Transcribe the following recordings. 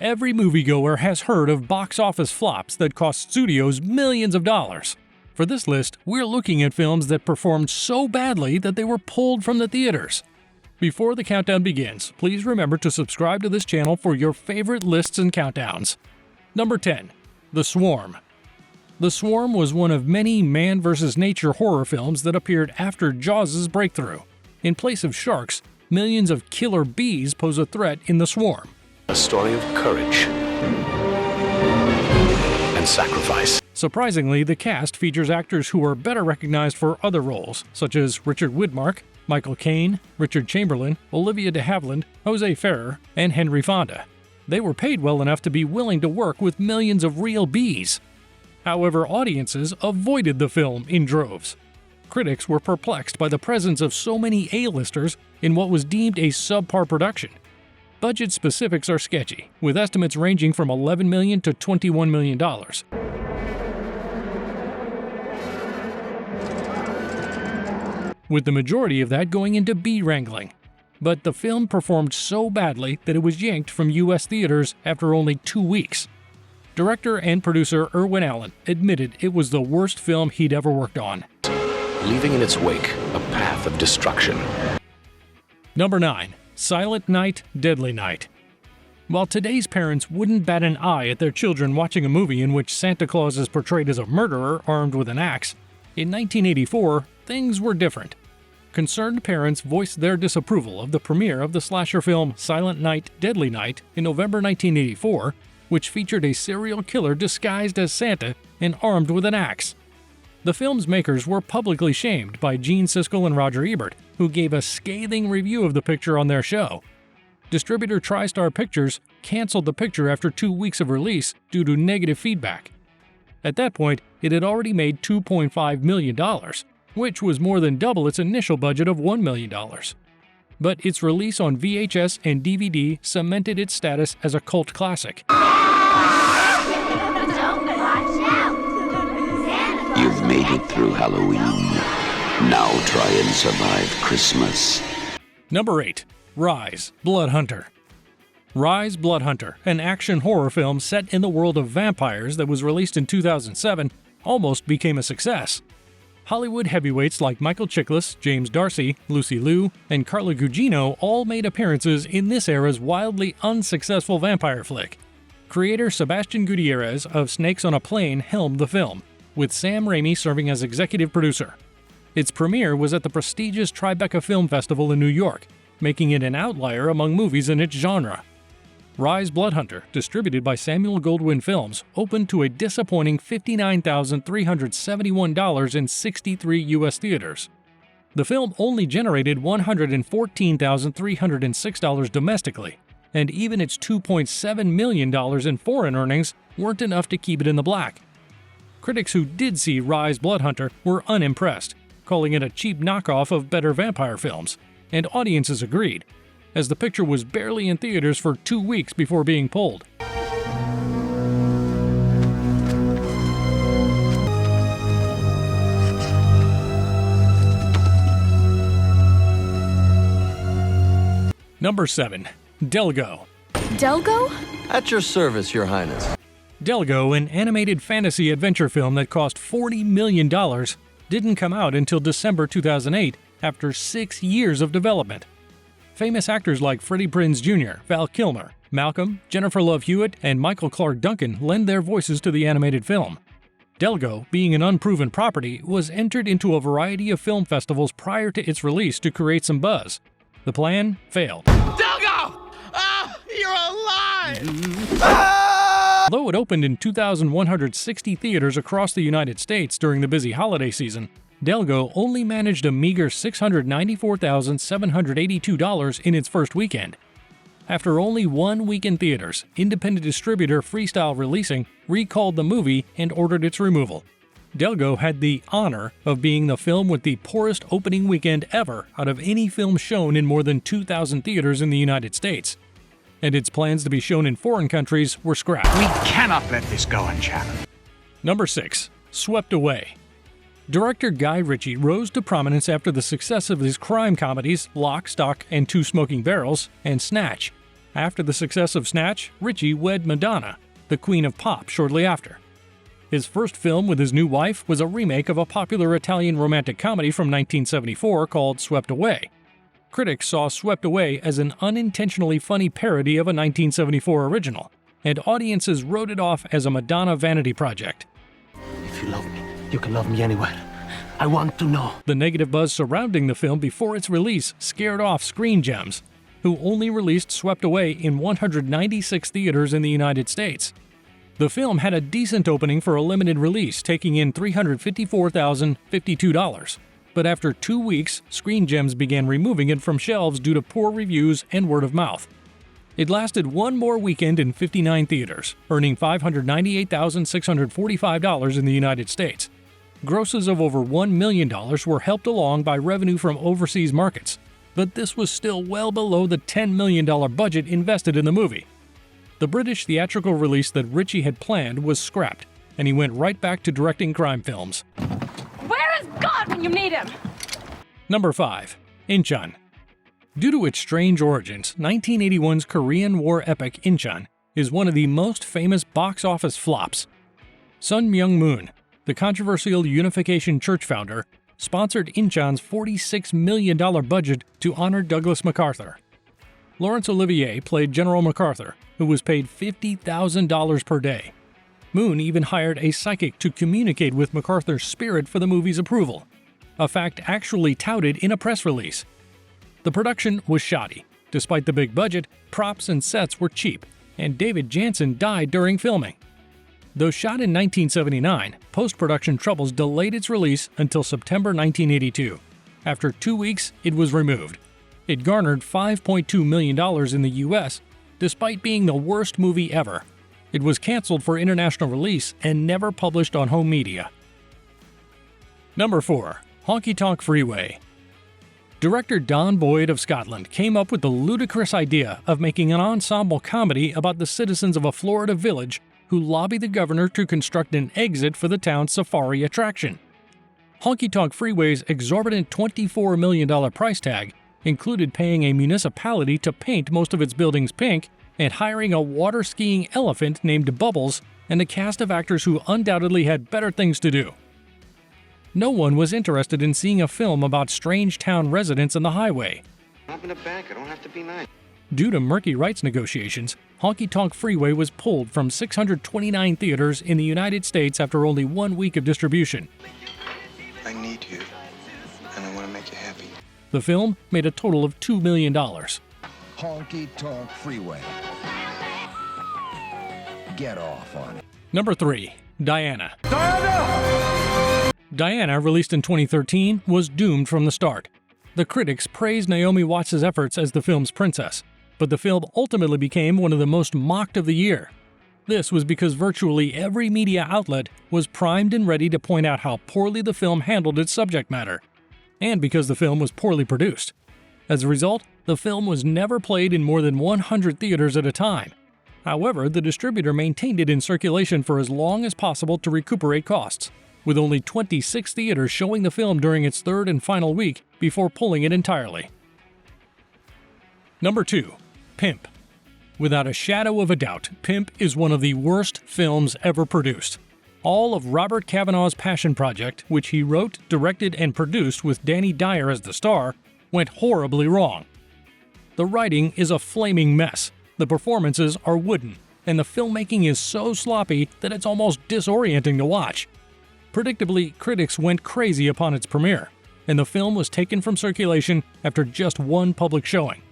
Every moviegoer has heard of box office flops that cost studios millions of dollars. For this list, we're looking at films that performed so badly that they were pulled from the theaters. Before the countdown begins, please remember to subscribe to this channel for your favorite lists and countdowns. Number 10. The Swarm. The Swarm was one of many man vs. nature horror films that appeared after Jaws' breakthrough. In place of sharks, millions of killer bees pose a threat in The Swarm. A story of courage and sacrifice. Surprisingly, the cast features actors who are better recognized for other roles, such as Richard Widmark, Michael Caine, Richard Chamberlain, Olivia de Havilland, Jose Ferrer, and Henry Fonda. They were paid well enough to be willing to work with millions of real bees. However, audiences avoided the film in droves. Critics were perplexed by the presence of so many A-listers in what was deemed a subpar production. Budget specifics are sketchy, with estimates ranging from $11 million to $21 million. With the majority of that going into bee wrangling. But the film performed so badly that it was yanked from U.S. theaters after only 2 weeks. Director and producer Irwin Allen admitted it was the worst film he'd ever worked on, leaving in its wake a path of destruction. Number 9. Silent Night, Deadly Night. While today's parents wouldn't bat an eye at their children watching a movie in which Santa Claus is portrayed as a murderer armed with an axe, in 1984, things were different. Concerned parents voiced their disapproval of the premiere of the slasher film Silent Night, Deadly Night in November 1984, which featured a serial killer disguised as Santa and armed with an axe. The film's makers were publicly shamed by Gene Siskel and Roger Ebert, who gave a scathing review of the picture on their show. Distributor TriStar Pictures canceled the picture after 2 weeks of release due to negative feedback. At that point, it had already made $2.5 million, which was more than double its initial budget of $1 million. But its release on VHS and DVD cemented its status as a cult classic. You've made it through Halloween. Now try and survive Christmas. Number 8. Rise, Blood Hunter. Rise, Blood Hunter, an action horror film set in the world of vampires that was released in 2007, almost became a success. Hollywood heavyweights like Michael Chiklis, James D'Arcy, Lucy Liu, and Carla Gugino all made appearances in this era's wildly unsuccessful vampire flick. Creator Sebastian Gutierrez of Snakes on a Plane helmed the film, with Sam Raimi serving as executive producer. Its premiere was at the prestigious Tribeca Film Festival in New York, making it an outlier among movies in its genre. Rise, Blood Hunter, distributed by Samuel Goldwyn Films, opened to a disappointing $59,371 in 63 U.S. theaters. The film only generated $114,306 domestically, and even its $2.7 million in foreign earnings weren't enough to keep it in the black. Critics who did see Rise, Blood Hunter were unimpressed, calling it a cheap knockoff of better vampire films, and audiences agreed, as the picture was barely in theaters for 2 weeks before being pulled. Number 7. Delgo. Delgo? At your service, Your Highness. Delgo, an animated fantasy adventure film that cost $40 million, didn't come out until December 2008, after 6 years of development. Famous actors like Freddie Prinze Jr., Val Kilmer, Malcolm, Jennifer Love Hewitt, and Michael Clarke Duncan lend their voices to the animated film. Delgo, being an unproven property, was entered into a variety of film festivals prior to its release to create some buzz. The plan failed. Delgo! You're alive! Although it opened in 2,160 theaters across the United States during the busy holiday season, Delgo only managed a meager $694,782 in its first weekend. After only 1 week in theaters, independent distributor Freestyle Releasing recalled the movie and ordered its removal. Delgo had the honor of being the film with the poorest opening weekend ever out of any film shown in more than 2,000 theaters in the United States. And its plans to be shown in foreign countries were scrapped. We cannot let this go unchallenged. Number 6. Swept Away. Director Guy Ritchie rose to prominence after the success of his crime comedies Lock, Stock, and Two Smoking Barrels and Snatch. After the success of Snatch, Ritchie wed Madonna, the Queen of Pop, shortly after. His first film with his new wife was a remake of a popular Italian romantic comedy from 1974 called Swept Away. Critics saw Swept Away as an unintentionally funny parody of a 1974 original, and audiences wrote it off as a Madonna vanity project. If you love me, you can love me anywhere. I want to know. The negative buzz surrounding the film before its release scared off Screen Gems, who only released Swept Away in 196 theaters in the United States. The film had a decent opening for a limited release, taking in $354,052. But after 2 weeks, Screen Gems began removing it from shelves due to poor reviews and word of mouth. It lasted one more weekend in 59 theaters, earning $598,645 in the United States. Grosses of over $1 million were helped along by revenue from overseas markets, but this was still well below the $10 million budget invested in the movie. The British theatrical release that Ritchie had planned was scrapped, and he went right back to directing crime films. Where is God when you need him? Number 5. Incheon. Due to its strange origins, 1981's Korean War epic Incheon is one of the most famous box office flops. Sun Myung-moon, the controversial Unification Church founder, sponsored Incheon's $46 million budget to honor Douglas MacArthur. Laurence Olivier played General MacArthur, who was paid $50,000 per day. Moon even hired a psychic to communicate with MacArthur's spirit for the movie's approval, a fact actually touted in a press release. The production was shoddy. Despite the big budget, props and sets were cheap, and David Janssen died during filming. Though shot in 1979, post-production troubles delayed its release until September 1982. After 2 weeks, it was removed. It garnered $5.2 million in the US, despite being the worst movie ever. It was canceled for international release and never published on home media. Number 4. Honky Tonk Freeway. Director Don Boyd of Scotland came up with the ludicrous idea of making an ensemble comedy about the citizens of a Florida village who lobby the governor to construct an exit for the town's safari attraction. Honky Tonk Freeway's exorbitant $24 million price tag included paying a municipality to paint most of its buildings pink and hiring a water-skiing elephant named Bubbles and a cast of actors who undoubtedly had better things to do. No one was interested in seeing a film about strange town residents on the highway. I'm in a bank. I don't have to be nice. Due to murky rights negotiations, Honky Tonk Freeway was pulled from 629 theaters in the United States after only 1 week of distribution. I need you, and I want to make you happy. The film made a total of $2 million. Honky Tonk Freeway. Get off on it. Number 3. Diana. Diana, released in 2013, was doomed from the start. The critics praised Naomi Watts' efforts as the film's princess, but the film ultimately became one of the most mocked of the year. This was because virtually every media outlet was primed and ready to point out how poorly the film handled its subject matter, and because the film was poorly produced. As a result, the film was never played in more than 100 theaters at a time. However, the distributor maintained it in circulation for as long as possible to recuperate costs, with only 26 theaters showing the film during its third and final week before pulling it entirely. Number 2. Pimp. Without a shadow of a doubt, Pimp is one of the worst films ever produced. All of Robert Cavanaugh's passion project, which he wrote, directed, and produced with Danny Dyer as the star, went horribly wrong. The writing is a flaming mess, the performances are wooden, and the filmmaking is so sloppy that it's almost disorienting to watch. Predictably, critics went crazy upon its premiere, and the film was taken from circulation after just one public showing.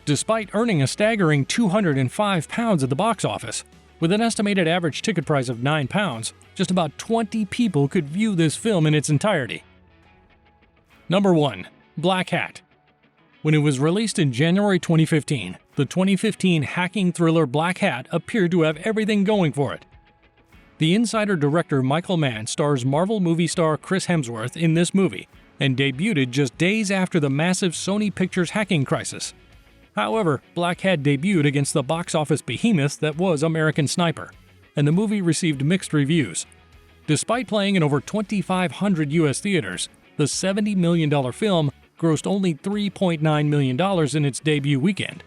Despite earning a staggering £205 at the box office, with an estimated average ticket price of £9, just about 20 people could view this film in its entirety. Number 1. Black Hat. When it was released in January 2015, the 2015 hacking thriller Black Hat appeared to have everything going for it. The insider director Michael Mann stars Marvel movie star Chris Hemsworth in this movie, and debuted just days after the massive Sony Pictures hacking crisis. However, Black Hat debuted against the box office behemoth that was American Sniper, and the movie received mixed reviews. Despite playing in over 2,500 US theaters, the $70 million film grossed only $3.9 million in its debut weekend.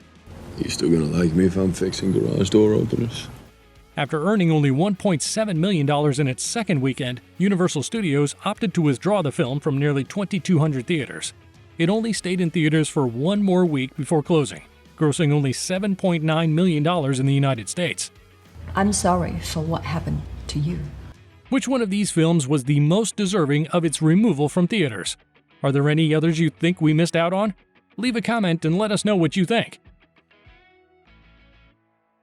You still gonna like me if I'm fixing garage door openers? After earning only $1.7 million in its second weekend, Universal Studios opted to withdraw the film from nearly 2,200 theaters. It only stayed in theaters for one more week before closing, grossing only $7.9 million in the United States. I'm sorry for what happened to you. Which one of these films was the most deserving of its removal from theaters? Are there any others you think we missed out on? Leave a comment and let us know what you think.